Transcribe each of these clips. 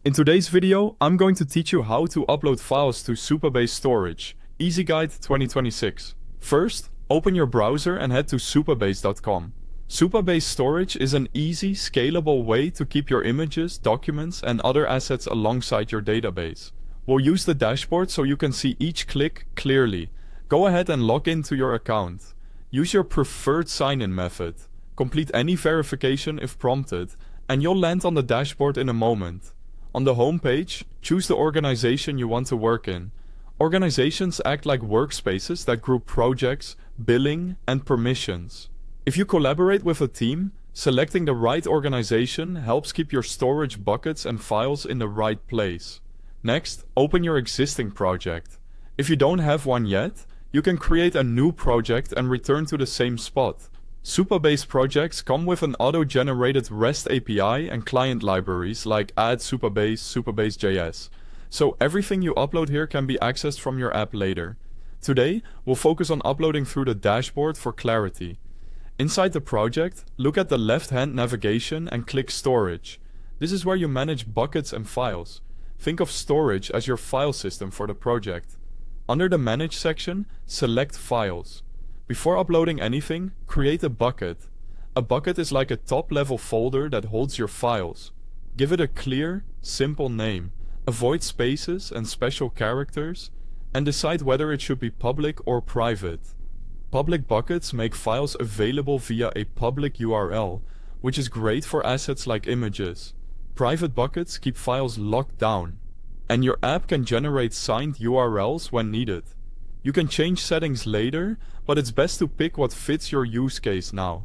In today's video, I'm going to teach you how to upload files to Supabase Storage. Easy Guide 2026. First, open your browser and head to supabase.com. Supabase Storage is an easy, scalable way to keep your images, documents, and other assets alongside your database. We'll use the dashboard so you can see each click clearly. Go ahead and log into your account. Use your preferred sign-in method. Complete any verification if prompted, and you'll land on the dashboard in a moment. On the home page, choose the organization you want to work in. Organizations act like workspaces that group projects, billing, and permissions. If you collaborate with a team, selecting the right organization helps keep your storage buckets and files in the right place. Next, open your existing project. If you don't have one yet, you can create a new project and return to the same spot. Supabase projects come with an auto-generated REST API and client libraries like add Supabase, Supabase.js. So everything you upload here can be accessed from your app later. Today, we'll focus on uploading through the dashboard for clarity. Inside the project, look at the left-hand navigation and click Storage. This is where you manage buckets and files. Think of storage as your file system for the project. Under the Manage section, select Files. Before uploading anything, create a bucket. A bucket is like a top-level folder that holds your files. Give it a clear, simple name. Avoid spaces and special characters, and decide whether it should be public or private. Public buckets make files available via a public URL, which is great for assets like images. Private buckets keep files locked down, and your app can generate signed URLs when needed. You can change settings later, but it's best to pick what fits your use case now.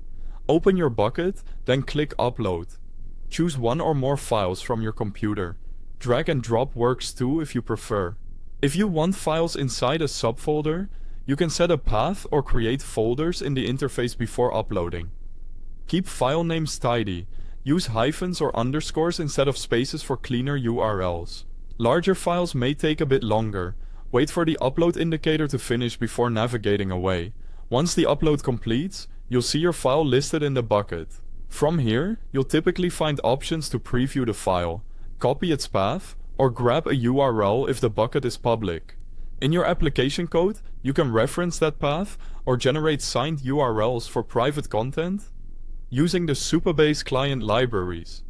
Open your bucket, then click Upload. Choose one or more files from your computer. Drag and drop works too if you prefer. If you want files inside a subfolder, you can set a path or create folders in the interface before uploading. Keep file names tidy. Use hyphens or underscores instead of spaces for cleaner URLs. Larger files may take a bit longer. Wait for the upload indicator to finish before navigating away. Once the upload completes, you'll see your file listed in the bucket. From here, you'll typically find options to preview the file, copy its path, or grab a URL if the bucket is public. In your application code, you can reference that path or generate signed URLs for private content using the Supabase client libraries.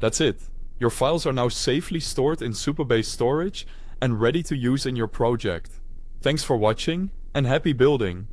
That's it. Your files are now safely stored in Supabase Storage and ready to use in your project. Thanks for watching and happy building!